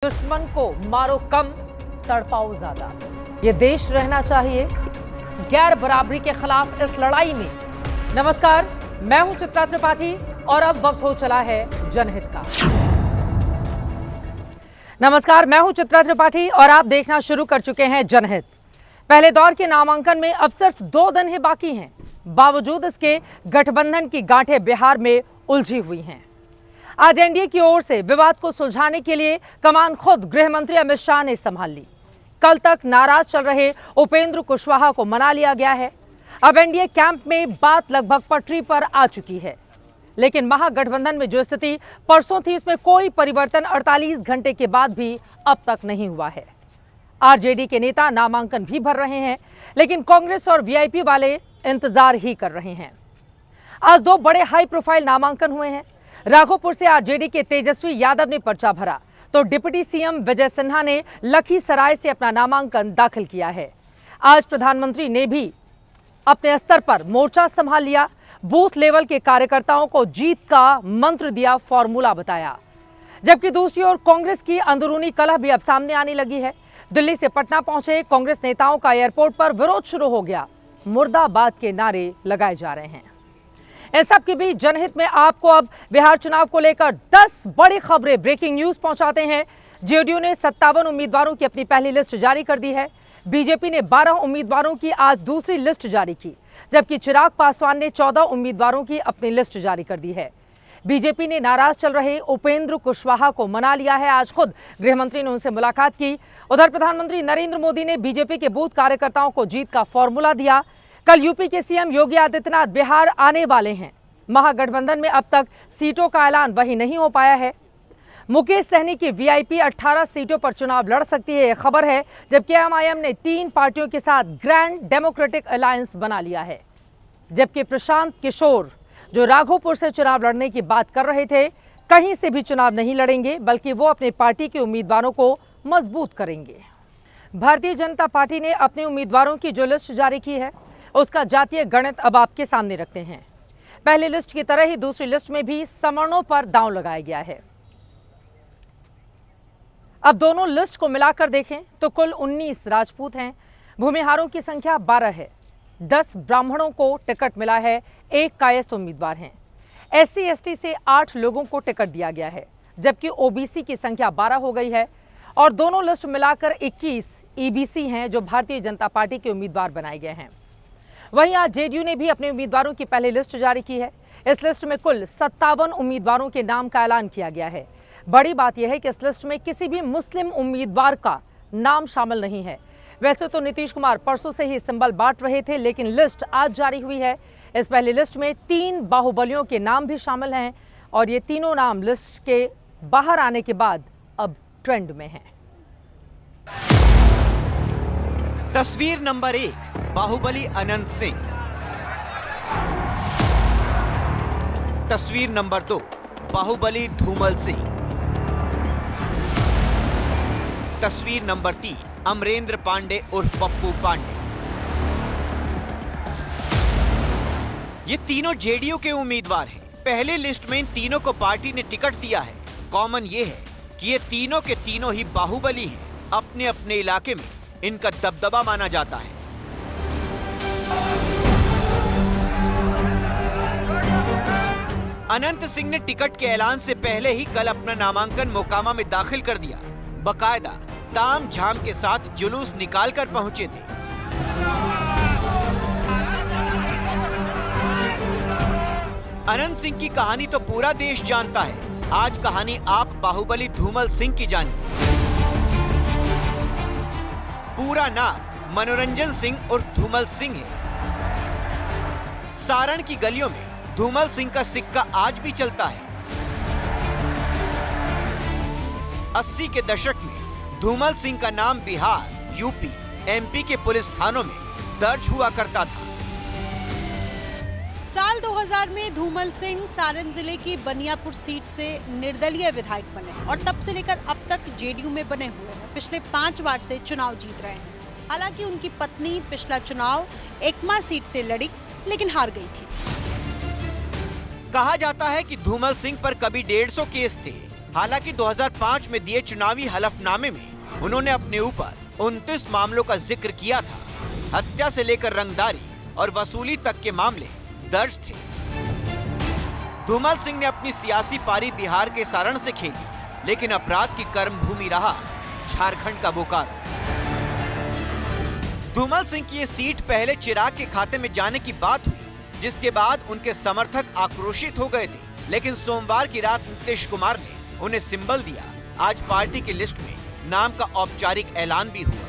दुश्मन को मारो कम, तड़पाओ ज्यादा। ये देश रहना चाहिए गैर बराबरी के खिलाफ इस लड़ाई में। नमस्कार, मैं हूं चित्रा त्रिपाठी और अब वक्त हो चला है जनहित का। नमस्कार, मैं हूं चित्रा त्रिपाठी और आप देखना शुरू कर चुके हैं जनहित। पहले दौर के नामांकन में अब सिर्फ 2 दिन ही बाकी हैं। बावजूद इसके गठबंधन की गांठें बिहार में उलझी हुई हैं। आज एनडीए की ओर से विवाद को सुलझाने के लिए कमान खुद गृह मंत्री अमित शाह ने संभाल ली। कल तक नाराज चल रहे उपेंद्र कुशवाहा को मना लिया गया है। अब एनडीए कैंप में बात लगभग पटरी पर आ चुकी है। लेकिन महागठबंधन में जो स्थिति परसों थी, इसमें कोई परिवर्तन 48 घंटे के बाद भी अब तक नहीं हुआ है। आरजेडी के नेता नामांकन भी भर रहे हैं, लेकिन कांग्रेस और वीआईपी वाले इंतजार ही कर रहे हैं। आज 2 बड़े हाई प्रोफाइल नामांकन हुए हैं। राघोपुर से आरजेडी के तेजस्वी यादव ने पर्चा भरा, तो डिप्टी सीएम विजय सिन्हा ने लखीसराय से अपना नामांकन दाखिल किया है। आज प्रधानमंत्री ने भी अपने स्तर पर मोर्चा संभाल लिया। बूथ लेवल के कार्यकर्ताओं को जीत का मंत्र दिया, फॉर्मूला बताया। जबकि दूसरी ओर कांग्रेस की अंदरूनी कलह भी अब सामने आने लगी है। दिल्ली से पटना पहुंचे कांग्रेस नेताओं का एयरपोर्ट पर विरोध शुरू हो गया। मुर्दाबाद के नारे लगाए जा रहे हैं। इन सब के बीच जनहित में आपको अब बिहार चुनाव को लेकर 10 बड़ी खबरें, ब्रेकिंग न्यूज पहुंचाते हैं। जेडीयू ने 57 उम्मीदवारों की अपनी पहली लिस्ट जारी कर दी है। बीजेपी ने 12 उम्मीदवारों की आज दूसरी लिस्ट जारी की, जबकि चिराग पासवान ने 14 उम्मीदवारों की अपनी लिस्ट जारी कर दी है। बीजेपी ने नाराज चल रहे उपेंद्र कुशवाहा को मना लिया है। आज खुद गृह मंत्री ने उनसे मुलाकात की। उधर प्रधानमंत्री नरेंद्र मोदी ने बीजेपी के बूथ कार्यकर्ताओं को जीत का फॉर्मूला दिया। कल यूपी के सीएम योगी आदित्यनाथ बिहार आने वाले हैं। महागठबंधन में अब तक सीटों का ऐलान वही नहीं हो पाया है। मुकेश सहनी की वीआईपी 18 सीटों पर चुनाव लड़ सकती है, यह खबर है। जबकि एमआईएम ने 3 पार्टियों के साथ ग्रैंड डेमोक्रेटिक अलायंस बना लिया है। जबकि प्रशांत किशोर, जो राघोपुर से चुनाव लड़ने की बात कर रहे थे, कहीं से भी चुनाव नहीं लड़ेंगे, बल्कि वो अपनी पार्टी के उम्मीदवारों को मजबूत करेंगे। भारतीय जनता पार्टी ने अपने उम्मीदवारों की जो लिस्ट जारी की है, उसका जातीय गणित अब आपके सामने रखते हैं। पहली लिस्ट की तरह ही दूसरी लिस्ट में भी सवर्णों पर दांव लगाया गया है। अब दोनों लिस्ट को मिलाकर देखें तो कुल 19 राजपूत हैं। भूमिहारों की संख्या 12 है। 10 ब्राह्मणों को टिकट मिला है, 1 कायस्थ उम्मीदवार हैं। एससी एसटी से 8 लोगों को टिकट दिया गया है, जबकि ओबीसी की संख्या 12 हो गई है। और दोनों लिस्ट मिलाकर 21 ईबीसी हैं, जो भारतीय जनता पार्टी के उम्मीदवार बनाए गए हैं। वहीं आज जेडीयू ने भी अपने उम्मीदवारों की पहली लिस्ट जारी की है। इस लिस्ट में कुल 57 उम्मीदवारों के नाम का ऐलान किया गया है। बड़ी बात यह है कि इस लिस्ट में किसी भी मुस्लिम उम्मीदवार का नाम शामिल नहीं है। वैसे तो नीतीश कुमार परसों से ही सिंबल बांट रहे थे, लेकिन लिस्ट आज जारी हुई है। इस पहली लिस्ट में 3 बाहुबलियों के नाम भी शामिल हैं और ये तीनों नाम लिस्ट के बाहर आने के बाद अब ट्रेंड में हैं। तस्वीर नंबर 1, बाहुबली अनंत सिंह। तस्वीर नंबर 2, बाहुबली धूमल सिंह। तस्वीर नंबर 3, अमरेंद्र पांडे उर्फ पप्पू पांडे। ये तीनों जेडीयू के उम्मीदवार हैं। पहले लिस्ट में इन तीनों को पार्टी ने टिकट दिया है। कॉमन ये है कि ये तीनों के तीनों ही बाहुबली हैं। अपने अपने इलाके में इनका दबदबा माना जाता है। अनंत सिंह ने टिकट के ऐलान से पहले ही कल अपना नामांकन मोकामा में दाखिल कर दिया। बकायदा ताम झाम के साथ जुलूस निकाल कर पहुंचे थे। अनंत सिंह की कहानी तो पूरा देश जानता है। आज कहानी आप बाहुबली धूमल सिंह की जानिए। पूरा नाम मनोरंजन सिंह उर्फ धूमल सिंह है। सारण की गलियों में धूमल सिंह का सिक्का आज भी चलता है। 80 के दशक में धूमल सिंह का नाम बिहार, यूपी, एमपी के पुलिस थानों में दर्ज हुआ करता था। साल 2000 में धूमल सिंह सारण जिले की बनियापुर सीट से निर्दलीय विधायक बने और तब से लेकर अब तक जेडीयू में बने हुए हैं। पिछले 5 बार से चुनाव जीत रहे हैं। हालांकि उनकी पत्नी पिछला चुनाव एकमा सीट से लड़ी, लेकिन हार गई थी। कहा जाता है कि धूमल सिंह पर कभी 150 केस थे, हालांकि 2005 में दिए चुनावी हलफनामे में उन्होंने अपने ऊपर 29 मामलों का जिक्र किया था। हत्या से लेकर रंगदारी और वसूली तक के मामले दर्ज थे। धूमल सिंह ने अपनी सियासी पारी बिहार के सारण से खेली, लेकिन अपराध की कर्मभूमि रहा झारखंड का बोकारो। धूमल सिंह की ये सीट पहले चिराग के खाते में जाने की बात हुई, जिसके बाद उनके समर्थक आक्रोशित हो गए थे, लेकिन सोमवार की रात नीतीश कुमार ने उन्हें सिंबल दिया। आज पार्टी की लिस्ट में नाम का औपचारिक ऐलान भी हुआ।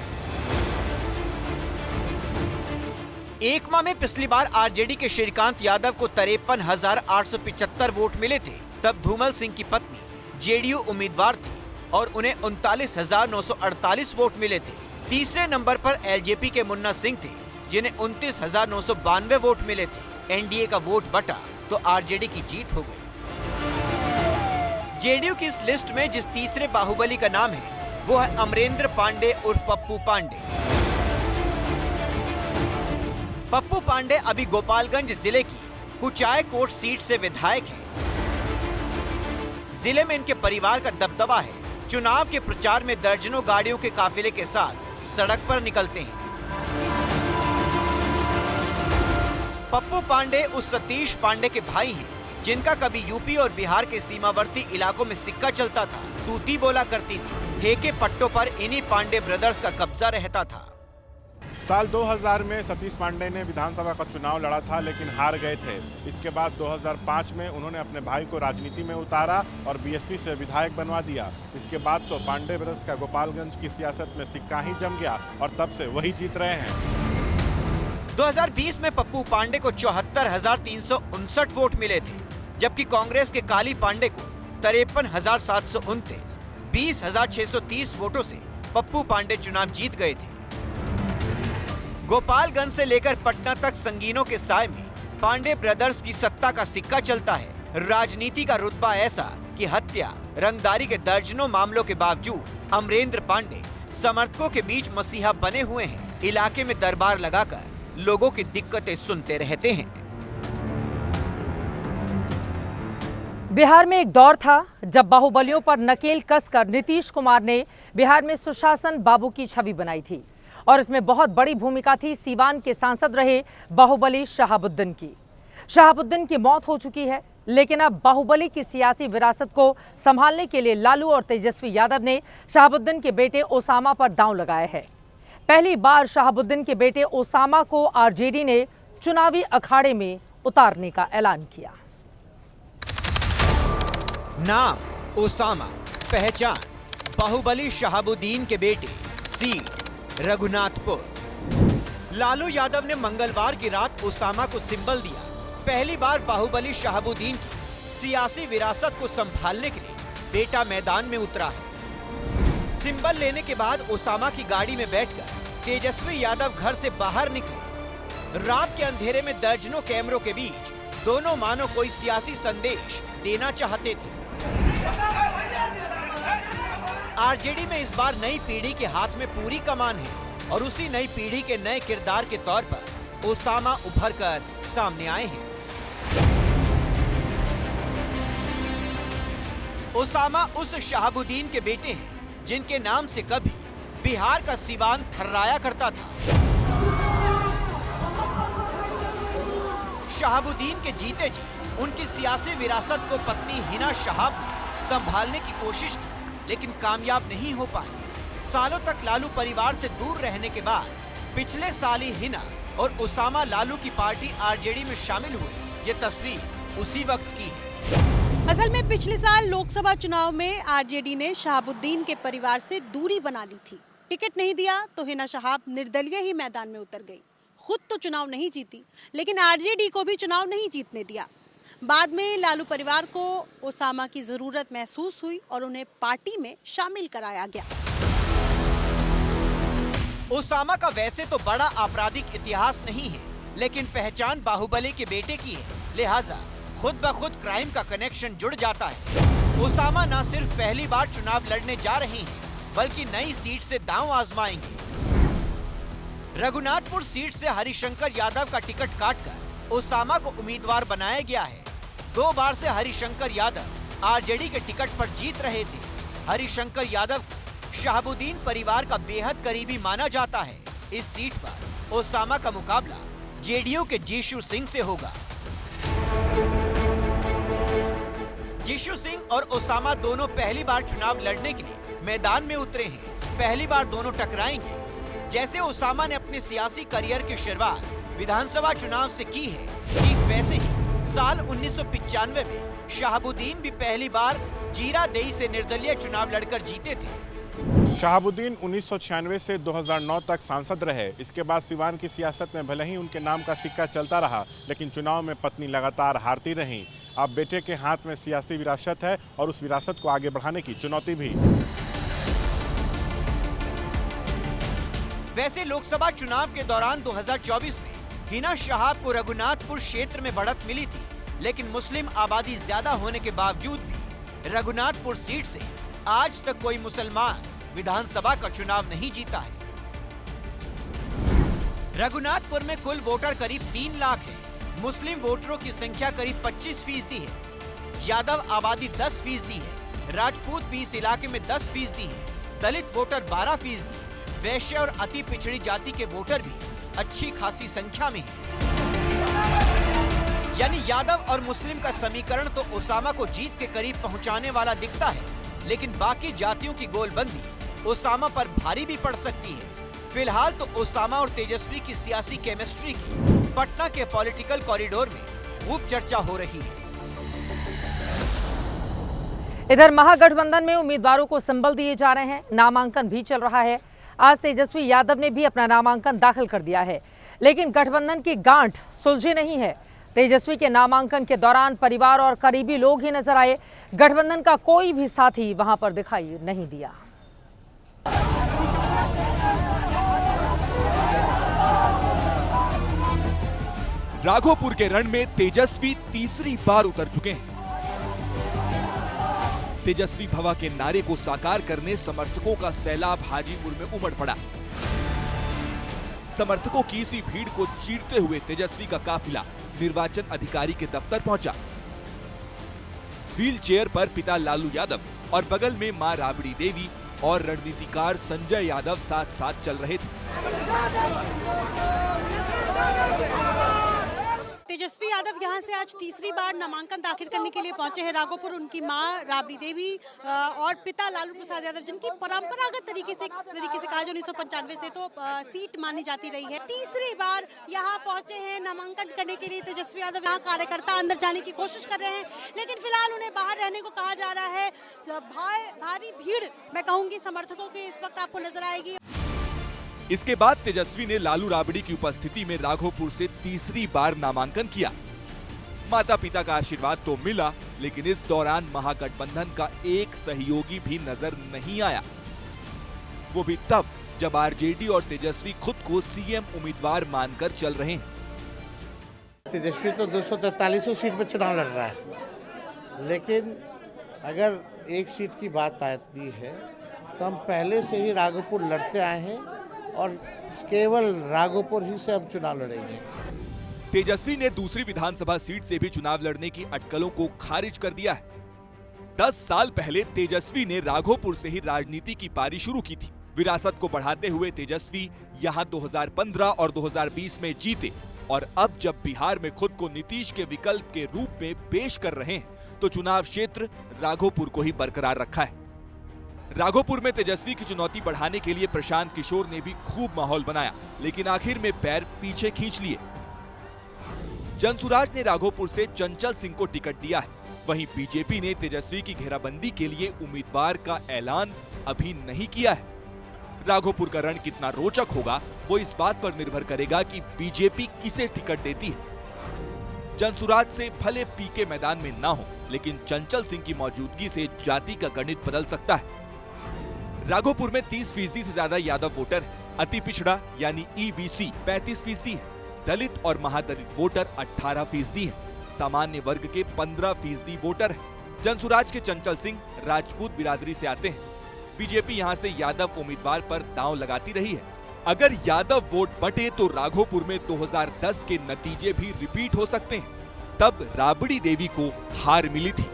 एक माह में पिछली बार आरजेडी के श्रीकांत यादव को 53,875 वोट मिले थे। तब धूमल सिंह की पत्नी जेडीयू उम्मीदवार थी और उन्हें 39,948 वोट मिले थे। तीसरे नंबर पर एलजेपी के मुन्ना सिंह थे, जिन्हें 29,992 वोट मिले थे। एनडीए का वोट बटा तो आरजेडी की जीत हो गई। जेडीयू की इस लिस्ट में जिस तीसरे बाहुबली का नाम है वो है अमरेंद्र पांडे उर्फ पप्पू पांडे। पप्पू पांडे अभी गोपालगंज जिले की कुचायकोट सीट से विधायक हैं। जिले में इनके परिवार का दबदबा है। चुनाव के प्रचार में दर्जनों गाड़ियों के काफिले के साथ सड़क पर निकलते हैं। पप्पू पांडे उस सतीश पांडे के भाई हैं, जिनका कभी यूपी और बिहार के सीमावर्ती इलाकों में सिक्का चलता था। तूती बोला करती थी। ठेके पट्टों पर इन्हीं पांडे ब्रदर्स का कब्जा रहता था। साल 2000 में सतीश पांडे ने विधानसभा का चुनाव लड़ा था, लेकिन हार गए थे। इसके बाद 2005 में उन्होंने अपने भाई को राजनीति में उतारा और बीएसपी से विधायक बनवा दिया। इसके बाद तो पांडे ब्रदर्स का गोपालगंज की सियासत में सिक्का ही जम गया और तब से वही जीत रहे हैं। 2020 में पप्पू पांडे को 74,359 वोट मिले थे, जबकि कांग्रेस के काली पांडे को 53,729, 20,630 वोटों से पप्पू पांडे चुनाव जीत गए थे। गोपालगंज से लेकर पटना तक संगीनों के साए में पांडे ब्रदर्स की सत्ता का सिक्का चलता है। राजनीति का रुतबा ऐसा कि हत्या, रंगदारी के दर्जनों मामलों के बावजूद अमरेंद्र पांडे समर्थकों के बीच मसीहा बने हुए हैं। इलाके में दरबार लगाकर लोगों की दिक्कतें सुनते रहते हैं। बिहार में एक दौर था जब बाहुबलियों पर नकेल कसकर नीतीश कुमार ने बिहार में सुशासन बाबू की छवि बनाई थी और इसमें बहुत बड़ी भूमिका थी सीवान के सांसद रहे बाहुबली शहाबुद्दीन की। शहाबुद्दीन की मौत हो चुकी है, लेकिन अब बाहुबली की सियासी विरासत को संभालने के लिए लालू और तेजस्वी यादव ने शहाबुद्दीन के बेटे ओसामा पर दांव लगाया है। पहली बार शहाबुद्दीन के बेटे ओसामा को आरजेडी ने चुनावी अखाड़े में उतारने का ऐलान किया। नाम ओसामा, पहचान बाहुबली शहाबुद्दीन के बेटे, सीट रघुनाथपुर। लालू यादव ने मंगलवार की रात ओसामा को सिंबल दिया। पहली बार बाहुबली शहाबुद्दीन की सियासी विरासत को संभालने के लिए बेटा मैदान में उतरा है। सिंबल लेने के बाद ओसामा की गाड़ी में बैठकर तेजस्वी यादव घर से बाहर निकले। रात के अंधेरे में दर्जनों कैमरों के बीच दोनों मानो कोई सियासी संदेश देना चाहते थे। आरजेडी में इस बार नई पीढ़ी के हाथ में पूरी कमान है और उसी नई पीढ़ी के नए किरदार के तौर पर ओसामा उभर कर सामने आए हैं। ओसामा उस शहाबुद्दीन के बेटे हैं जिनके नाम से कभी बिहार का सीवान थर्राया करता था। शहाबुद्दीन के जीते जी उनकी सियासी विरासत को पत्नी हिना शहाब ने संभालने की कोशिश की, लेकिन कामयाब नहीं हो पाई। सालों तक लालू परिवार से दूर रहने के बाद पिछले साल ही हिना और ओसामा लालू की पार्टी आरजेडी में शामिल हुए। ये तस्वीर उसी वक्त की है। असल में पिछले साल लोकसभा चुनाव में आरजेडी ने शहाबुद्दीन के परिवार से दूरी बना ली थी। टिकट नहीं दिया तो हिना शहाब निर्दलीय ही मैदान में उतर गई। खुद तो चुनाव नहीं जीती, लेकिन आरजेडी को भी चुनाव नहीं जीतने दिया। बाद में लालू परिवार को ओसामा की जरूरत महसूस हुई और उन्हें पार्टी में शामिल कराया गया। ओसामा का वैसे तो बड़ा आपराधिक इतिहास नहीं है, लेकिन पहचान बाहुबली के बेटे की है, लिहाजा खुद ब खुद क्राइम का कनेक्शन जुड़ जाता है। ओसामा न सिर्फ पहली बार चुनाव लड़ने जा रही हैं, बल्कि नई सीट से दांव आजमाएंगे। रघुनाथपुर सीट से हरिशंकर यादव का टिकट काटकर ओसामा को उम्मीदवार बनाया गया है। 2 बार से हरिशंकर यादव आरजेडी के टिकट पर जीत रहे थे। हरिशंकर यादव शहाबुद्दीन परिवार का बेहद करीबी माना जाता है। इस सीट पर ओसामा का मुकाबला जेडीयू के जीशु सिंह से होगा। जीशु सिंह और ओसामा दोनों पहली बार चुनाव लड़ने के लिए मैदान में उतरे हैं। पहली बार दोनों टकराएंगे। जैसे ओसामा ने अपने सियासी करियर की शुरुआत विधानसभा चुनाव से की है, ठीक वैसे ही साल 1995 में शहाबुद्दीन भी पहली बार जीरादेई से निर्दलीय चुनाव लड़कर जीते थे। शहाबुद्दीन 1996 से 2009 तक सांसद रहे। इसके बाद सिवान की सियासत में भले ही उनके नाम का सिक्का चलता रहा, लेकिन चुनाव में पत्नी लगातार हारती रहीं। अब बेटे के हाथ में सियासी विरासत है और उस विरासत को आगे बढ़ाने की चुनौती भी। वैसे लोकसभा चुनाव के दौरान 2024 में हिना शहाब को रघुनाथपुर क्षेत्र में बढ़त मिली थी, लेकिन मुस्लिम आबादी ज्यादा होने के बावजूद भी रघुनाथपुर सीट से आज तक कोई मुसलमान विधानसभा का चुनाव नहीं जीता है। रघुनाथपुर में कुल वोटर करीब 3 लाख है। मुस्लिम वोटरों की संख्या करीब 25% है। यादव आबादी 10% है। राजपूत भी इस इलाके में 10% है। दलित वोटर 12%, वैश्य और अति पिछड़ी जाति के वोटर भी अच्छी खासी संख्या में है। यानी यादव और मुस्लिम का समीकरण तो ओसामा को जीत के करीब पहुंचाने वाला दिखता है, लेकिन बाकी जातियों की गोलबंदी ओसामा पर भारी भी पड़ सकती है। फिलहाल तो ओसामा और तेजस्वी की सियासी केमिस्ट्री की पटना के पॉलिटिकल कॉरिडोर में खूब चर्चा हो रही है। इधर महागठबंधन में उम्मीदवारों को संबल दिए जा रहे हैं। नामांकन भी चल रहा है। आज तेजस्वी यादव ने भी अपना नामांकन दाखिल कर दिया है, लेकिन गठबंधन की गांठ सुलझी नहीं है। तेजस्वी के नामांकन के दौरान परिवार और करीबी लोग ही नजर आए। गठबंधन का कोई भी साथी वहां पर दिखाई नहीं दिया। राघोपुर के रण में तेजस्वी तीसरी बार उतर चुके हैं। तेजस्वी भवा के नारे को साकार करने समर्थकों का सैलाब हाजीपुर में उमड़ पड़ा। समर्थकों की इसी भीड़ को चीरते हुए तेजस्वी का काफिला निर्वाचन अधिकारी के दफ्तर पहुंचा। व्हील चेयर पर पिता लालू यादव और बगल में मां राबड़ी देवी और रणनीतिकार संजय यादव साथ साथ चल रहे थे। तेजस्वी यादव यहां से आज तीसरी बार नामांकन दाखिल करने के लिए पहुंचे हैं राघोपुर। उनकी मां राबड़ी देवी और पिता लालू प्रसाद यादव, जिनकी परंपरागत तरीके से कहा जाए 1995 से तो सीट मानी जाती रही है, तीसरी बार यहां पहुंचे हैं नामांकन करने के लिए। तेजस्वी यादव यहां कार्यकर्ता अंदर जाने की कोशिश कर रहे हैं, लेकिन फिलहाल उन्हें बाहर रहने को कहा जा रहा है। भारी भीड़ मैं कहूंगी समर्थकों की इस वक्त आपको नजर आएगी। इसके बाद तेजस्वी ने लालू राबड़ी की उपस्थिति में राघोपुर से तीसरी बार नामांकन किया। माता पिता का आशीर्वाद तो मिला, लेकिन इस दौरान महागठबंधन का एक सहयोगी भी नजर नहीं आया। वो भी तब जब आरजेडी और तेजस्वी खुद को सीएम उम्मीदवार मानकर चल रहे हैं। तेजस्वी तो 243 सीट पर चुनाव लड़ रहा है, लेकिन अगर एक सीट की बात आती है तो हम पहले से ही राघोपुर लड़ते आए हैं और केवल राघोपुर ही से हम चुनाव लड़ेंगे। तेजस्वी ने दूसरी विधानसभा सीट से भी चुनाव लड़ने की अटकलों को खारिज कर दिया है। 10 साल पहले तेजस्वी ने राघोपुर से ही राजनीति की पारी शुरू की थी। विरासत को बढ़ाते हुए तेजस्वी यहां 2015 और 2020 में जीते, और अब जब बिहार में खुद को नीतीश के विकल्प के रूप में पेश कर रहे हैं, तो चुनाव क्षेत्र राघोपुर को ही बरकरार रखा है। राघोपुर में तेजस्वी की चुनौती बढ़ाने के लिए प्रशांत किशोर ने भी खूब माहौल बनाया, लेकिन आखिर में पैर पीछे खींच लिए। जनसुराज ने राघोपुर से चंचल सिंह को टिकट दिया है। वहीं बीजेपी ने तेजस्वी की घेराबंदी के लिए उम्मीदवार का ऐलान अभी नहीं किया है। राघोपुर का रण कितना रोचक होगा, वो इस बात पर निर्भर करेगा कि बीजेपी किसे टिकट देती है। जनसुराज से भले पीके मैदान में ना हो, लेकिन चंचल सिंह की मौजूदगी से जाति का गणित बदल सकता है। राघोपुर में 30% से ज्यादा यादव वोटर हैं। अति पिछड़ा यानी ईबीसी 35% है। दलित और महादलित वोटर 18% हैं। सामान्य वर्ग के 15% वोटर हैं। जनसुराज के चंचल सिंह राजपूत बिरादरी से आते हैं। बीजेपी यहां से यादव उम्मीदवार पर दांव लगाती रही है। अगर यादव वोट बटे तो राघोपुर में 2010 के नतीजे भी रिपीट हो सकते हैं। तब राबड़ी देवी को हार मिली थी।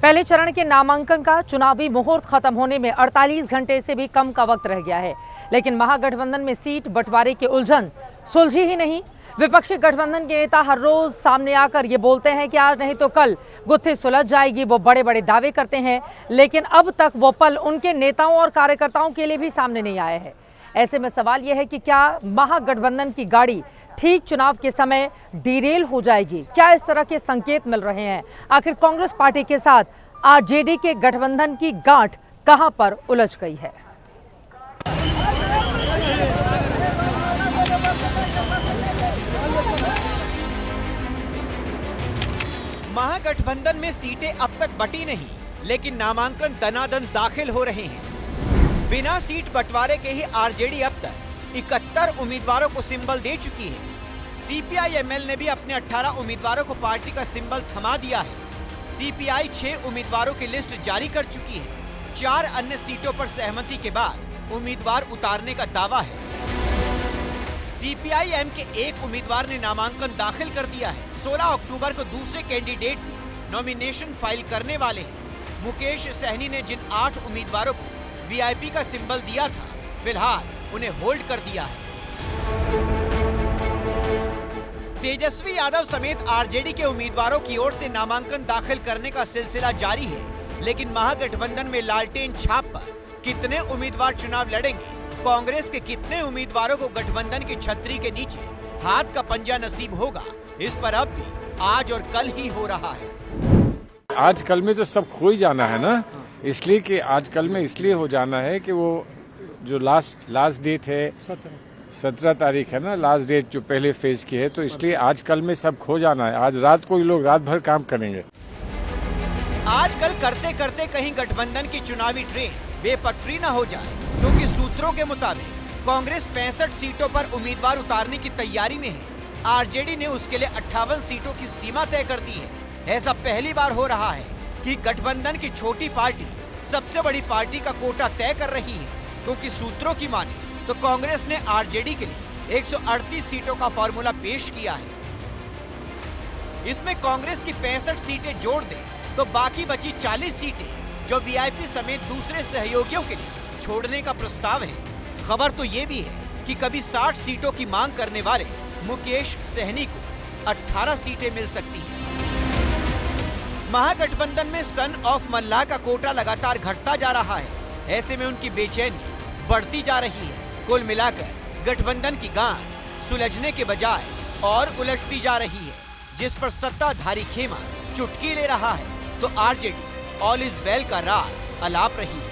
पहले चरण के नामांकन का चुनावी मुहूर्त खत्म होने में 48 घंटे से भी कम का वक्त रह गया है, लेकिन महागठबंधन में सीट बंटवारे की उलझन सुलझी ही नहीं। विपक्षी गठबंधन के नेता हर रोज सामने आकर ये बोलते हैं कि आज नहीं तो कल गुत्थी सुलझ जाएगी। वो बड़े बड़े दावे करते हैं, लेकिन अब तक वो पल उनके नेताओं और कार्यकर्ताओं के लिए भी सामने नहीं आए हैं। ऐसे में सवाल यह है कि क्या महागठबंधन की गाड़ी ठीक चुनाव के समय डिरेल हो जाएगी? क्या इस तरह के संकेत मिल रहे हैं? आखिर कांग्रेस पार्टी के साथ आरजेडी के गठबंधन की गांठ कहां पर उलझ गई है? महागठबंधन में सीटें अब तक बटी नहीं, लेकिन नामांकन दनादन दाखिल हो रहे हैं। बिना सीट बंटवारे के ही आरजेडी अब तक 71 उम्मीदवारों को सिंबल दे चुकी है। सीपीआई-एमएल ने भी अपने 18 उम्मीदवारों को पार्टी का सिंबल थमा दिया है। सीपीआई 6 उम्मीदवारों की लिस्ट जारी कर चुकी है। 4 अन्य सीटों पर सहमति के बाद उम्मीदवार उतारने का दावा है। सीपीआई-एम के एक उम्मीदवार ने नामांकन दाखिल कर दिया है। 16 अक्टूबर को दूसरे कैंडिडेट भी नॉमिनेशन फाइल करने वाले हैं। मुकेश सहनी ने जिन 8 उम्मीदवारों को वीआईपी का सिंबल दिया था, फिलहाल उन्हें होल्ड कर दिया है। तेजस्वी यादव समेत आरजेडी के उम्मीदवारों की ओर से नामांकन दाखिल करने का सिलसिला जारी है, लेकिन महागठबंधन में लालटेन छाप पर कितने उम्मीदवार चुनाव लड़ेंगे, कांग्रेस के कितने उम्मीदवारों को गठबंधन की छतरी के नीचे हाथ का पंजा नसीब होगा, इस पर अब भी आज और कल ही हो रहा है। आज कल में तो सब खो ही जाना है ना, इसलिए कि आज कल में इसलिए हो जाना है कि वो जो लास्ट डेट है 17 तारीख है ना, लास्ट डेट जो पहले फेज की है, तो इसलिए आज कल में सब खो जाना है। आज रात को ये लोग रात भर काम करेंगे। आजकल करते करते कहीं गठबंधन की चुनावी ट्रेन बेपटरी न हो जाए, क्योंकि सूत्रों के मुताबिक कांग्रेस 65 सीटों पर उम्मीदवार उतारने की तैयारी में है। आरजेडी ने उसके लिए 58 सीटों की सीमा तय कर दी है। ऐसा पहली बार हो रहा है कि गठबंधन की छोटी पार्टी सबसे बड़ी पार्टी का कोटा तय कर रही है, क्योंकि सूत्रों की माने तो कांग्रेस ने आरजेडी के लिए 138 सीटों का फॉर्मूला पेश किया है। इसमें कांग्रेस की 65 सीटें जोड़ दें तो बाकी बची 40 सीटें जो वीआईपी समेत दूसरे सहयोगियों के लिए छोड़ने का प्रस्ताव है। खबर तो ये भी है कि कभी 60 सीटों की मांग करने वाले मुकेश सहनी को 18 सीटें मिल सकती हैं। महागठबंधन में सन ऑफ मल्लाह का कोटा लगातार घटता जा रहा है। ऐसे में उनकी बेचैनी बढ़ती जा रही है। कुल मिलाकर गठबंधन की गांठ सुलझने के बजाय और उलझती जा रही है, जिस पर सत्ताधारी खेमा चुटकी ले रहा है तो आरजेडी ऑल इज वेल का राग अलाप रही है।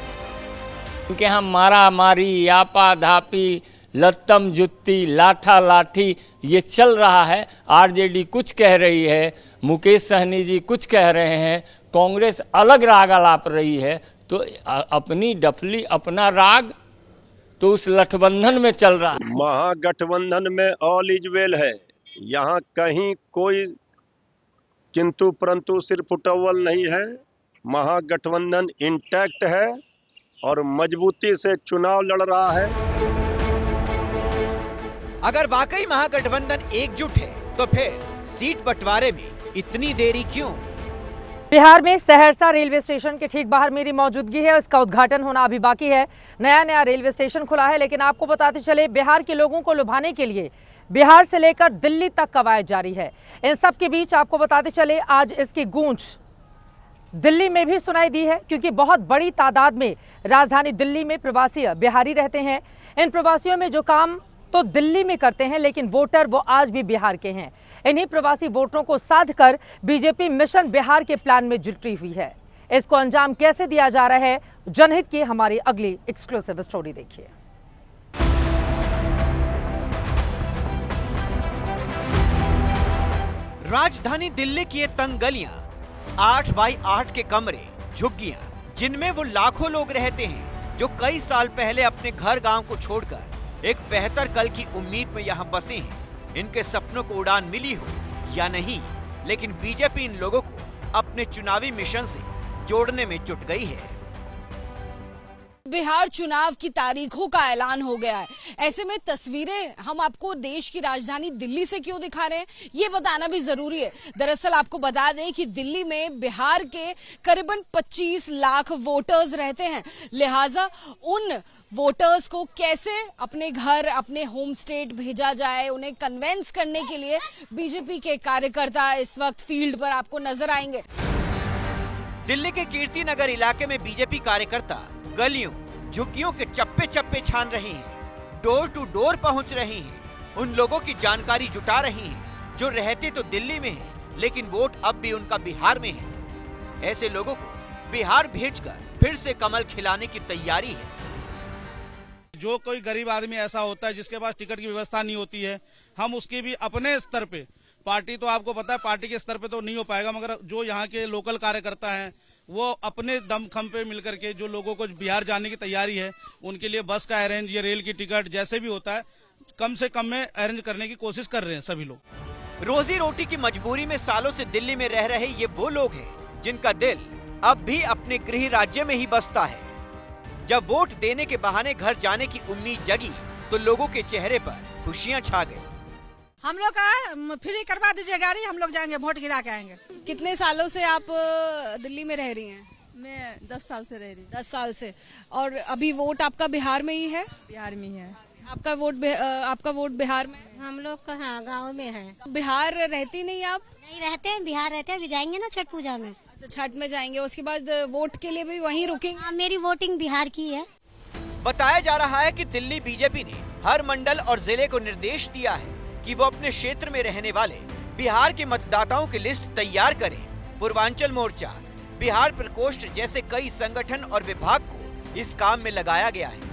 उनके यहाँ मारा मारी, आपा धापी, लत्तम जुत्ती, लाठा लाठी ये चल रहा है। आरजेडी कुछ कह रही है, मुकेश सहनी जी कुछ कह रहे हैं, कांग्रेस अलग राग अलाप रही है। तो अपनी डफली अपना राग तो उस गठबंधन में चल रहा है। महागठबंधन में ऑल इज वेल है, यहाँ कहीं कोई किंतु परंतु सिर फुटअव्वल नहीं है। महागठबंधन इंटैक्ट है और मजबूती से चुनाव लड़ रहा है। अगर वाकई महागठबंधन एकजुट है तो फिर सीट बंटवारे में इतनी देरी क्यों? बिहार में सहरसा रेलवे स्टेशन के ठीक बाहर मेरी मौजूदगी है। इसका उद्घाटन होना अभी बाकी है। नया रेलवे स्टेशन खुला है, लेकिन आपको बताते चले बिहार के लोगों को लुभाने के लिए बिहार से लेकर दिल्ली तक कवायद जारी है। इन सब के बीच आपको बताते चले आज इसकी गूंज दिल्ली में भी सुनाई दी है, क्योंकि बहुत बड़ी तादाद में राजधानी दिल्ली में प्रवासी बिहारी रहते हैं। इन प्रवासियों में जो काम तो दिल्ली में करते हैं, लेकिन वोटर वो आज भी बिहार के हैं। इन्हीं प्रवासी वोटरों को साध कर बीजेपी मिशन बिहार के प्लान में जुटी हुई है। इसको अंजाम कैसे दिया जा रहा है, जनहित की हमारी अगली एक्सक्लूसिव स्टोरी देखिए। राजधानी दिल्ली की ये तंग गलियां, 8 बाई 8 के कमरे, झुग्गियां, जिनमें वो लाखों लोग रहते हैं जो कई साल पहले अपने घर गांव को छोड़कर एक बेहतर कल की उम्मीद में यहाँ बसे हैं। इनके सपनों को उड़ान मिली हो या नहीं, लेकिन बीजेपी इन लोगों को अपने चुनावी मिशन से जोड़ने में जुट गई है। बिहार चुनाव की तारीखों का ऐलान हो गया है। ऐसे में तस्वीरें हम आपको देश की राजधानी दिल्ली से क्यों दिखा रहे हैं, ये बताना भी जरूरी है। दरअसल आपको बता दें कि दिल्ली में बिहार के करीबन 25 लाख वोटर्स रहते हैं, लिहाजा उन वोटर्स को कैसे अपने घर, अपने होम स्टेट भेजा जाए, उन्हें कन्वेंस करने के लिए बीजेपी के कार्यकर्ता इस वक्त फील्ड पर आपको नजर आएंगे। दिल्ली के कीर्ति नगर इलाके में बीजेपी कार्यकर्ता गलियों, झुग्गियों के चप्पे चप्पे छान रहे हैं, डोर टू डोर पहुंच रहे हैं, उन लोगों की जानकारी जुटा रही हैं जो रहते तो दिल्ली में हैं, लेकिन वोट अब भी उनका बिहार में है। ऐसे लोगों को बिहार भेजकर फिर से कमल खिलाने की तैयारी है। जो कोई गरीब आदमी ऐसा होता है जिसके पास टिकट की व्यवस्था नहीं होती है, हम उसकी भी अपने स्तर पे, पार्टी तो आपको पता है पार्टी के स्तर पे तो नहीं हो पाएगा, मगर जो यहाँ के लोकल कार्यकर्ता हैं वो अपने दमखम पे मिलकर के जो लोगों को बिहार जाने की तैयारी है उनके लिए बस का अरेंज या रेल की टिकट जैसे भी होता है कम से कम में अरेंज करने की कोशिश कर रहे हैं सभी लोग। रोजी रोटी की मजबूरी में सालों से दिल्ली में रह रहे ये वो लोग हैं जिनका दिल अब भी अपने गृह राज्य में ही बसता है। जब वोट देने के बहाने घर जाने की उम्मीद जगी तो लोगों के चेहरे पर खुशियां छा गई। हम लोग का फ्री करवा दीजिए गाड़ी, हम लोग जाएंगे वोट गिरा के आएंगे। कितने सालों से आप दिल्ली में रह रही हैं? मैं 10 साल से रह रही हूँ। 10 साल से। और अभी वोट आपका बिहार में ही है? बिहार में ही है। आपका वोट बिहार में? हम लोग कहाँ गाँव में है। बिहार रहती नहीं आप? नहीं रहते हैं, बिहार रहते हैं। अभी जाएंगे ना छठ पूजा में। अच्छा, छठ में जाएंगे, उसके बाद वोट के लिए भी वहीं रुकेंगे? हाँ, मेरी वोटिंग बिहार की है। बताया जा रहा है कि दिल्ली बीजेपी ने हर मंडल और जिले को निर्देश दिया है कि वो अपने क्षेत्र में रहने वाले बिहार के मतदाताओं की लिस्ट तैयार करें। पूर्वांचल मोर्चा, बिहार प्रकोष्ठ जैसे कई संगठन और विभाग को इस काम में लगाया गया है।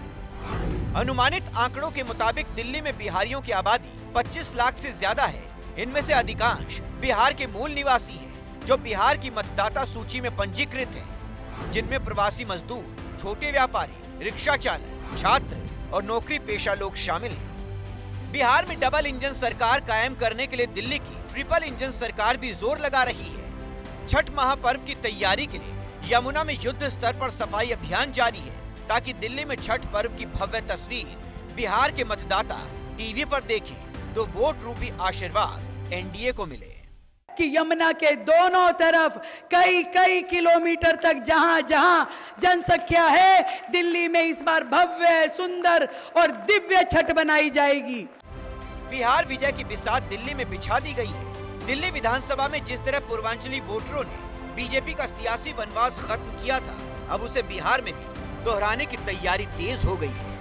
अनुमानित आंकड़ों के मुताबिक दिल्ली में बिहारियों की आबादी 25 लाख से ज्यादा है। इनमें से अधिकांश बिहार के मूल निवासी हैं, जो बिहार की मतदाता सूची में पंजीकृत हैं, जिनमें प्रवासी मजदूर, छोटे व्यापारी, रिक्शा चालक, छात्र और नौकरी पेशा लोग शामिल हैं। बिहार में डबल इंजन सरकार कायम करने के लिए दिल्ली की ट्रिपल इंजन सरकार भी जोर लगा रही है। छठ महापर्व की तैयारी के लिए यमुना में युद्ध स्तर पर सफाई अभियान जारी है, ताकि दिल्ली में छठ पर्व की भव्य तस्वीर बिहार के मतदाता टीवी पर देखें तो वोट रूपी आशीर्वाद एनडीए को मिले। कि यमुना के दोनों तरफ कई कई किलोमीटर तक जहां जहां जनसंख्या है, दिल्ली में इस बार भव्य, सुंदर और दिव्य छठ बनाई जाएगी। बिहार विजय की बिसात दिल्ली में बिछा दी गई है। दिल्ली विधानसभा में जिस तरह पूर्वांचली वोटरों ने बीजेपी का सियासी वनवास खत्म किया था, अब उसे बिहार में भी दोहराने की तैयारी तेज हो गई है।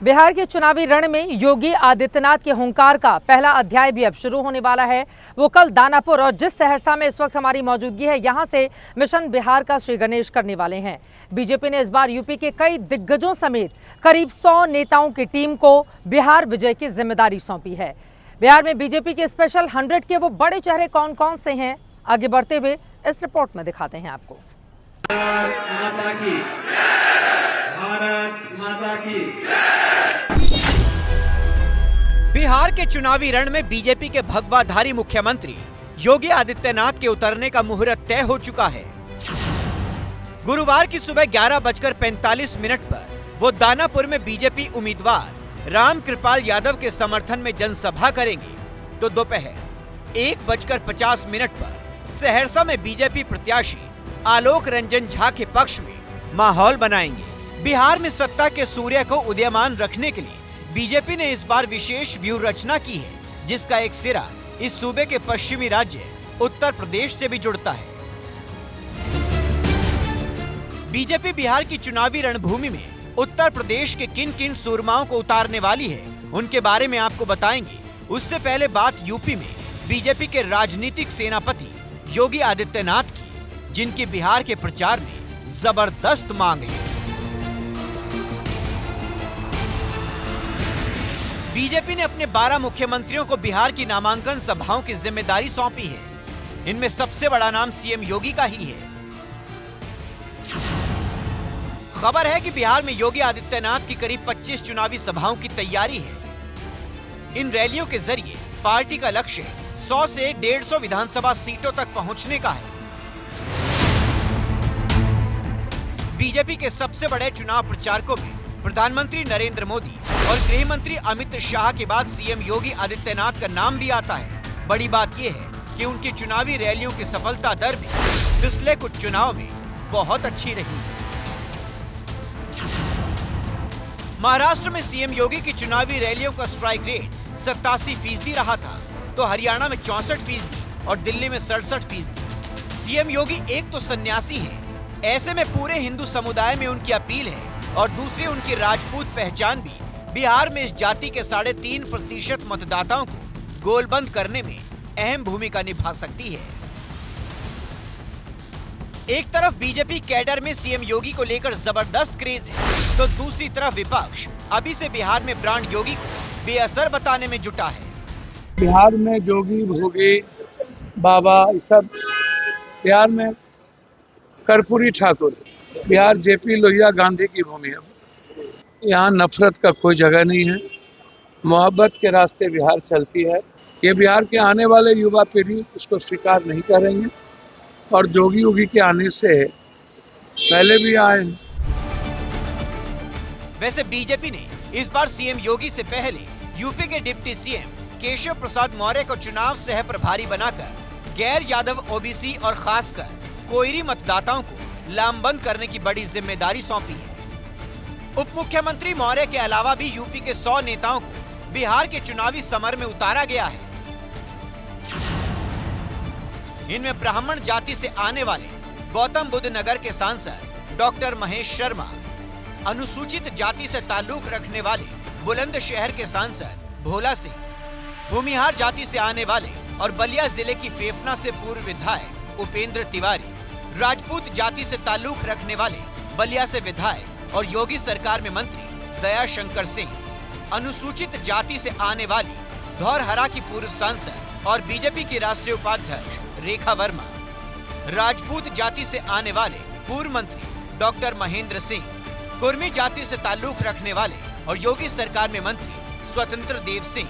बिहार के चुनावी रण में योगी आदित्यनाथ के हुंकार का पहला अध्याय भी अब शुरू होने वाला है। वो कल दानापुर और जिस सहरसा में इस वक्त हमारी मौजूदगी है, यहां से मिशन बिहार का श्री गणेश करने वाले हैं। बीजेपी ने इस बार यूपी के कई दिग्गजों समेत करीब 100 नेताओं की टीम को बिहार विजय की जिम्मेदारी सौंपी है। बिहार में बीजेपी के स्पेशल 100 के वो बड़े चेहरे कौन कौन से हैं, आगे बढ़ते हुए इस रिपोर्ट में दिखाते हैं आपको। बिहार के चुनावी रण में बीजेपी के भगवाधारी मुख्यमंत्री योगी आदित्यनाथ के उतरने का मुहूर्त तय हो चुका है। गुरुवार की सुबह 11:45 पर वो दानापुर में बीजेपी उम्मीदवार राम कृपाल यादव के समर्थन में जनसभा करेंगे, तो दोपहर 1:50 पर सहरसा में बीजेपी प्रत्याशी आलोक रंजन झा के पक्ष में माहौल बनाएंगे। बिहार में सत्ता के सूर्य को उदयमान रखने के लिए बीजेपी ने इस बार विशेष व्यूह रचना की है, जिसका एक सिरा इस सूबे के पश्चिमी राज्य उत्तर प्रदेश से भी जुड़ता है। बीजेपी बिहार की चुनावी रणभूमि में उत्तर प्रदेश के किन किन सूरमाओं को उतारने वाली है, उनके बारे में आपको बताएंगे। उससे पहले बात यूपी में बीजेपी के राजनीतिक सेनापति योगी आदित्यनाथ की, जिनकी बिहार के प्रचार में जबरदस्त मांग है। बीजेपी ने अपने 12 मुख्यमंत्रियों को बिहार की नामांकन सभाओं की जिम्मेदारी सौंपी है। इनमें सबसे बड़ा नाम सीएम योगी का ही है। खबर है कि बिहार में योगी आदित्यनाथ की करीब 25 चुनावी सभाओं की तैयारी है। इन रैलियों के जरिए पार्टी का लक्ष्य 100 से 150 विधानसभा सीटों तक पहुंचने का है। बीजेपी के सबसे बड़े चुनाव प्रचारकों में प्रधानमंत्री नरेंद्र मोदी और गृह मंत्री अमित शाह के बाद सीएम योगी आदित्यनाथ का नाम भी आता है। बड़ी बात यह है कि उनकी चुनावी रैलियों की सफलता दर भी पिछले कुछ चुनाव में बहुत अच्छी रही है। महाराष्ट्र में सीएम योगी की चुनावी रैलियों का स्ट्राइक रेट 87% रहा था, तो हरियाणा में 64% और दिल्ली में 67%। सीएम योगी एक तो सन्यासी हैं, ऐसे में पूरे हिंदू समुदाय में उनकी अपील है, और दूसरी उनकी राजपूत पहचान भी बिहार में इस जाति के 3.5% मतदाताओं को गोलबंद करने में अहम भूमिका निभा सकती है। एक तरफ बीजेपी कैडर में सीएम योगी को लेकर जबरदस्त क्रेज है, तो दूसरी तरफ विपक्ष अभी से बिहार में ब्रांड योगी को बेअसर बताने में जुटा है। बिहार में जोगी भोगी बाबा सब, बिहार में कर्पूरी ठाकुर, बिहार जेपी लोहिया गांधी की भूमि है। यहाँ नफरत का कोई जगह नहीं है, मोहब्बत के रास्ते बिहार चलती है। ये बिहार के आने वाले युवा पीढ़ी उसको स्वीकार नहीं करेंगे, और जोगी योगी के आने से पहले भी आए हैं। वैसे बीजेपी ने इस बार सीएम योगी से पहले यूपी के डिप्टी सीएम केशव प्रसाद मौर्य को चुनाव सह प्रभारी बनाकर गैर यादव ओबीसी और खासकर कोयरी मतदाताओं को लामबंद करने की बड़ी जिम्मेदारी सौंपी है। उप मुख्यमंत्री मौर्य के अलावा भी यूपी के 100 नेताओं को बिहार के चुनावी समर में उतारा गया है। इनमें ब्राह्मण जाति से आने वाले गौतम बुद्ध नगर के सांसद डॉक्टर महेश शर्मा, अनुसूचित जाति से ताल्लुक रखने वाले बुलंदशहर के सांसद भोला सिंह, भूमिहार जाति से आने वाले और बलिया जिले की फेफना से पूर्व विधायक उपेंद्र तिवारी, राजपूत जाति से ताल्लुक रखने वाले बलिया से विधायक और योगी सरकार में मंत्री दया शंकर सिंह, अनुसूचित जाति से आने वाली धौरहरा की पूर्व सांसद और बीजेपी की राष्ट्रीय उपाध्यक्ष रेखा वर्मा, राजपूत जाति से आने वाले पूर्व मंत्री डॉक्टर महेंद्र सिंह, कुर्मी जाति से ताल्लुक रखने वाले और योगी सरकार में मंत्री स्वतंत्र देव सिंह,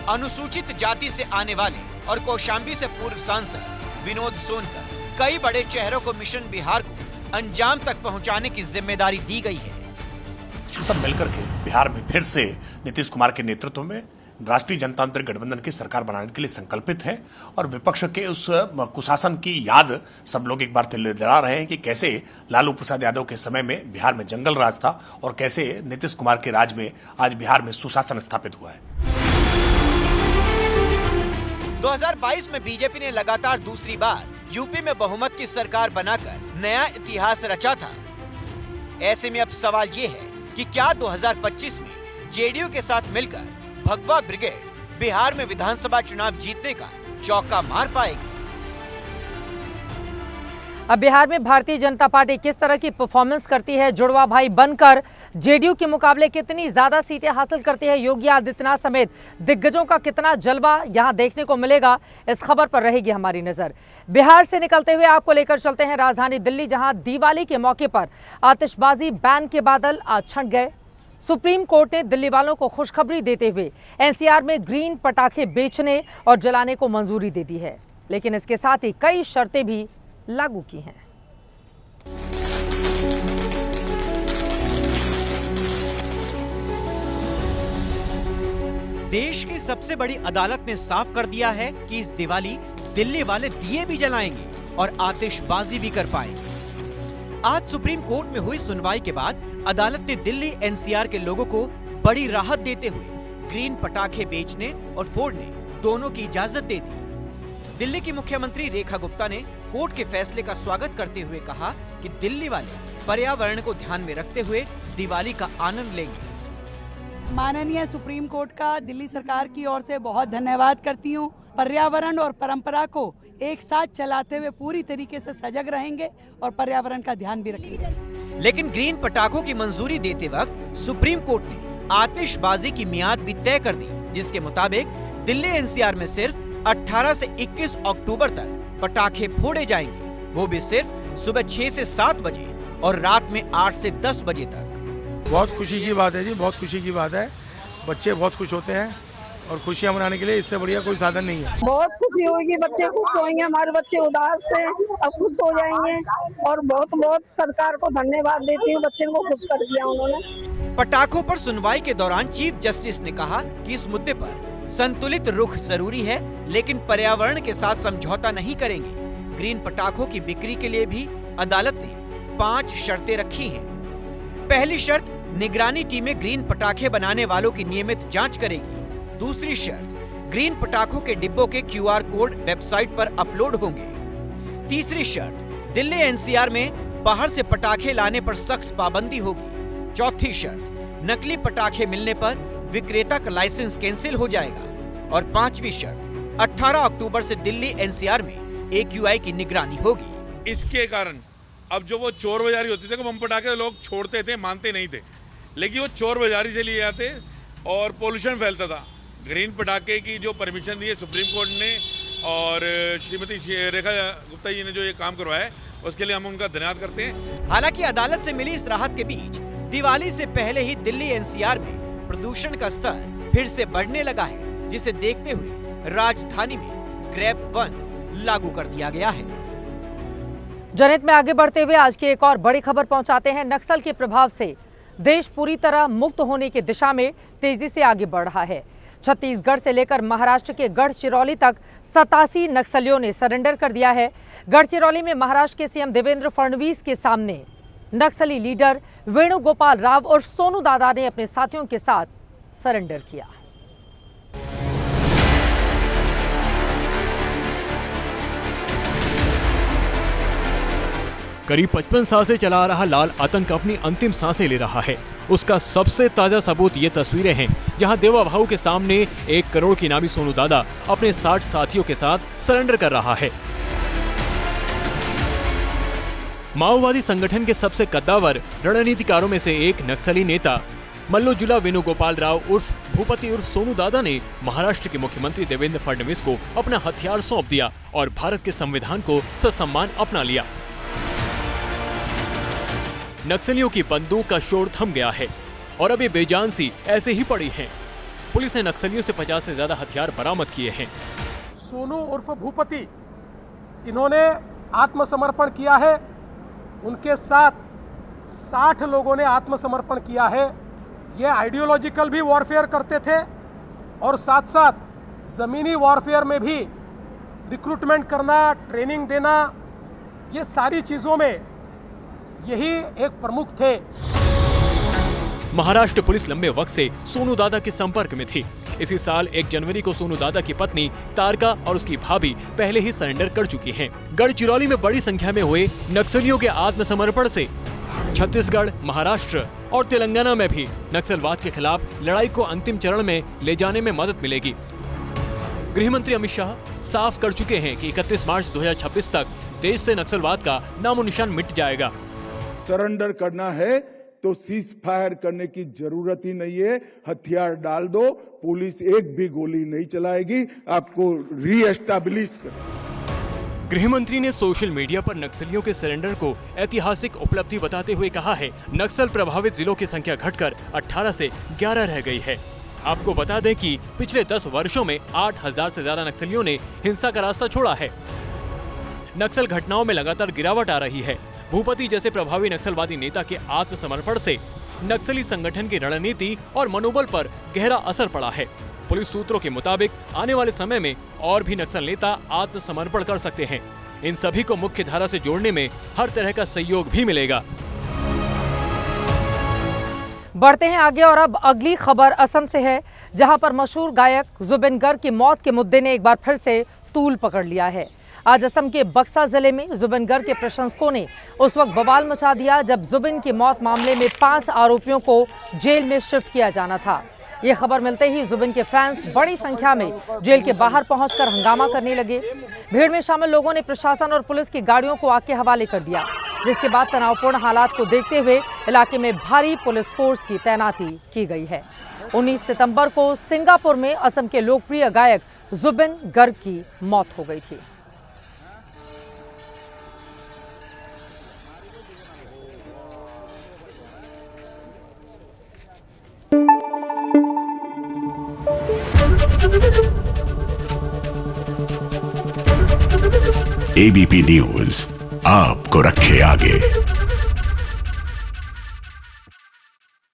अनुसूचित जाति से आने वाले और कौशाम्बी से पूर्व सांसद विनोद सोनकर। कई बड़े चेहरों को मिशन बिहार को अंजाम तक पहुंचाने की जिम्मेदारी दी गई है। सब मिलकर के बिहार में फिर से नीतीश कुमार के नेतृत्व में राष्ट्रीय जनतांत्रिक गठबंधन की सरकार बनाने के लिए संकल्पित है, और विपक्ष के उस कुशासन की याद सब लोग एक बार दिला रहे हैं कि कैसे लालू प्रसाद यादव के समय में बिहार में जंगल राज था और कैसे नीतीश कुमार के राज में आज बिहार में सुशासन स्थापित हुआ है। 2022 में बीजेपी ने लगातार दूसरी बार यूपी में बहुमत की सरकार बनाकर नया इतिहास रचा था। ऐसे में अब सवाल ये है कि क्या 2025 में जेडीयू के साथ मिलकर भगवा ब्रिगेड बिहार में विधानसभा चुनाव जीतने का चौका मार पाएगी? अब बिहार में भारतीय जनता पार्टी किस तरह की परफॉर्मेंस करती है, जुड़वा भाई बनकर जेडीयू के मुकाबले कितनी ज्यादा सीटें हासिल करती है, योगी आदित्यनाथ समेत दिग्गजों का कितना जलवा यहां देखने को मिलेगा, इस खबर पर रहेगी हमारी नजर। बिहार से निकलते हुए आपको लेकर चलते हैं राजधानी दिल्ली, जहां दिवाली के मौके पर आतिशबाजी बैन के बादल आज छंट गए। सुप्रीम कोर्ट ने दिल्ली वालों को खुशखबरी देते हुए एनसीआर में ग्रीन पटाखे बेचने और जलाने को मंजूरी दे दी है, लेकिन इसके साथ ही कई शर्तें भी लागू की हैं। देश की सबसे बड़ी अदालत ने साफ कर दिया है कि इस दिवाली दिल्ली वाले दिए भी जलाएंगे और आतिशबाजी भी कर पाएंगे। आज सुप्रीम कोर्ट में हुई सुनवाई के बाद अदालत ने दिल्ली एनसीआर के लोगों को बड़ी राहत देते हुए ग्रीन पटाखे बेचने और फोड़ने दोनों की इजाजत दे दी। दिल्ली की मुख्यमंत्री रेखा गुप्ता ने कोर्ट के फैसले का स्वागत करते हुए कहा कि दिल्ली वाले पर्यावरण को ध्यान में रखते हुए दिवाली का आनंद लेंगे। माननीय सुप्रीम कोर्ट का दिल्ली सरकार की ओर से बहुत धन्यवाद करती हूँ। पर्यावरण और परंपरा को एक साथ चलाते हुए पूरी तरीके से सजग रहेंगे और पर्यावरण का ध्यान भी रखेंगे। लेकिन ग्रीन पटाखों की मंजूरी देते वक्त सुप्रीम कोर्ट ने आतिशबाजी की मियाद भी तय कर दी, जिसके मुताबिक दिल्ली एनसीआर में सिर्फ 18 से 21 अक्टूबर तक पटाखे फोड़े जाएंगे, वो भी सिर्फ सुबह 6 से 7 बजे और रात में 8 से 10 बजे तक। बहुत खुशी की बात है जी, बहुत खुशी की बात है। बच्चे बहुत खुश होते हैं और खुशियां मनाने के लिए इससे बढ़िया कोई साधन नहीं है। बहुत खुशी होगी, बच्चे खुश होंगे, हमारे बच्चे उदास थे अब खुश हो जाएंगे और बहुत बहुत सरकार को धन्यवाद देती हूँ, बच्चे को खुश कर दिया उन्होंने। पटाखों पर सुनवाई के दौरान चीफ जस्टिस ने कहा कि इस मुद्दे पर संतुलित रुख जरूरी है, लेकिन पर्यावरण के साथ समझौता नहीं करेंगे। ग्रीन पटाखों की बिक्री के लिए भी अदालत ने 5 शर्तें रखी हैं। पहली शर्त, निगरानी टीमें ग्रीन पटाखे बनाने वालों की नियमित जांच करेगी। दूसरी शर्त, ग्रीन पटाखों के डिब्बों के QR कोड वेबसाइट पर अपलोड होंगे। तीसरी शर्त, दिल्ली NCR में बाहर से पटाखे लाने पर सख्त पाबंदी होगी। चौथी शर्त, नकली पटाखे मिलने पर विक्रेता का लाइसेंस कैंसिल हो जाएगा। और पांचवी शर्त, 18 अक्टूबर से दिल्ली NCR में AQI की निगरानी होगी। इसके कारण अब जो वो चोर बाजारी होती थी, बम पटाखे लोग छोड़ते थे, मानते नहीं थे, लेकिन वो चोर बाजारी से लिए जाते और पोल्यूशन फैलता था। ग्रीन पटाखे की जो परमिशन दी है सुप्रीम कोर्ट ने और श्रीमती रेखा गुप्ता जी ने जो ये काम करवाया है, उसके लिए हम उनका धन्यवाद करते हैं। हालांकि अदालत से मिली इस राहत के बीच दिवाली से पहले ही दिल्ली NCR में प्रदूषण का स्तर फिर से बढ़ने लगा है, जिसे देखते हुए राजधानी में ग्रैब 1 लागू कर दिया गया है। जनहित में आगे बढ़ते हुए आज की एक और बड़ी खबर पहुंचाते हैं। नक्सल के प्रभाव से देश पूरी तरह मुक्त होने की दिशा में तेजी से आगे बढ़ रहा है। छत्तीसगढ़ से लेकर महाराष्ट्र के गढ़चिरौली तक 87 नक्सलियों ने सरेंडर कर दिया है। गढ़चिरौली में महाराष्ट्र के सीएम देवेंद्र फडणवीस के सामने नक्सली लीडर वेणुगोपाल राव और सोनू दादा ने अपने साथियों के साथ सरेंडर किया। करीब 55 साल से चला आ रहा लाल आतंक अपनी अंतिम सांसें ले रहा है। उसका सबसे ताजा सबूत ये तस्वीरें हैं, जहां देवा भाऊ के सामने 1 करोड़ की इनामी सोनू दादा अपने 60 साथियों के साथ सरेंडर कर रहा है। माओवादी संगठन के सबसे कद्दावर रणनीतिकारों में से एक नक्सली नेता मल्लूजुला वेणुगोपाल राव उर्फ भूपति उर्फ सोनू दादा ने महाराष्ट्र के मुख्यमंत्री देवेंद्र फडणवीस को अपना हथियार सौंप दिया और भारत के संविधान को ससम्मान अपना लिया। नक्सलियों की बंदूक का शोर थम गया है और अब ये बेजान सी ऐसे ही पड़ी हैं। पुलिस ने नक्सलियों से 50 से ज्यादा हथियार बरामद किए हैं। सोनू उर्फ भूपति, इन्होंने आत्मसमर्पण किया है। उनके साथ 60 लोगों ने आत्मसमर्पण किया है। ये आइडियोलॉजिकल भी वॉरफेयर करते थे और साथ साथ जमीनी वॉरफेयर में भी रिक्रूटमेंट करना, ट्रेनिंग देना, ये सारी चीजों में यही एक प्रमुख थे। महाराष्ट्र पुलिस लंबे वक्त से सोनू दादा के संपर्क में थी। इसी साल 1 जनवरी को सोनू दादा की पत्नी तारका और उसकी भाभी पहले ही सरेंडर कर चुकी हैं। गढ़चिरौली में बड़ी संख्या में हुए नक्सलियों के आत्मसमर्पण से छत्तीसगढ़, महाराष्ट्र और तेलंगाना में भी नक्सलवाद के खिलाफ लड़ाई को अंतिम चरण में ले जाने में मदद मिलेगी। गृह मंत्री अमित शाह साफ कर चुके हैं कि 31 मार्च 2026 तक देश से नक्सलवाद का नामो निशान मिट जाएगा। सरेंडर करना है तो सीज फायर करने की जरूरत ही नहीं है, हथियार डाल दो, पुलिस एक भी गोली नहीं चलाएगी, आपको रीएस्टैब्लिश कर। गृह मंत्री ने सोशल मीडिया पर नक्सलियों के सरेंडर को ऐतिहासिक उपलब्धि बताते हुए कहा है, नक्सल प्रभावित जिलों की संख्या घटकर 18 से 11 रह गई है। आपको बता दें कि पिछले 10 वर्षों में 8000 से ज्यादा नक्सलियों ने हिंसा का रास्ता छोड़ा है। नक्सल घटनाओं में लगातार गिरावट आ रही है। भूपति जैसे प्रभावी नक्सलवादी नेता के आत्मसमर्पण से नक्सली संगठन की रणनीति और मनोबल पर गहरा असर पड़ा है। पुलिस सूत्रों के मुताबिक आने वाले समय में और भी नक्सल नेता आत्मसमर्पण कर सकते हैं। इन सभी को मुख्य धारा से जोड़ने में हर तरह का सहयोग भी मिलेगा। बढ़ते हैं आगे और अब अगली खबर असम से है, जहां पर मशहूर गायक जुबिन गर्ग की मौत के मुद्दे ने एक बार फिर से तूल पकड़ लिया है। आज असम के बक्सा जिले में जुबिन गर्ग के प्रशंसकों ने उस वक्त बवाल मचा दिया जब जुबिन की मौत मामले में 5 आरोपियों को जेल में शिफ्ट किया जाना था। ये खबर मिलते ही जुबिन के फैंस बड़ी संख्या में जेल के बाहर पहुंचकर हंगामा करने लगे। भीड़ में शामिल लोगों ने प्रशासन और पुलिस की गाड़ियों को आग के हवाले कर दिया, जिसके बाद तनावपूर्ण हालात को देखते हुए इलाके में भारी पुलिस फोर्स की तैनाती की गई है। 19 सितंबर को सिंगापुर में असम के लोकप्रिय गायक जुबिन गर्ग की मौत हो गई थी। Thank you. एबीपी न्यूज आपको रखे आगे।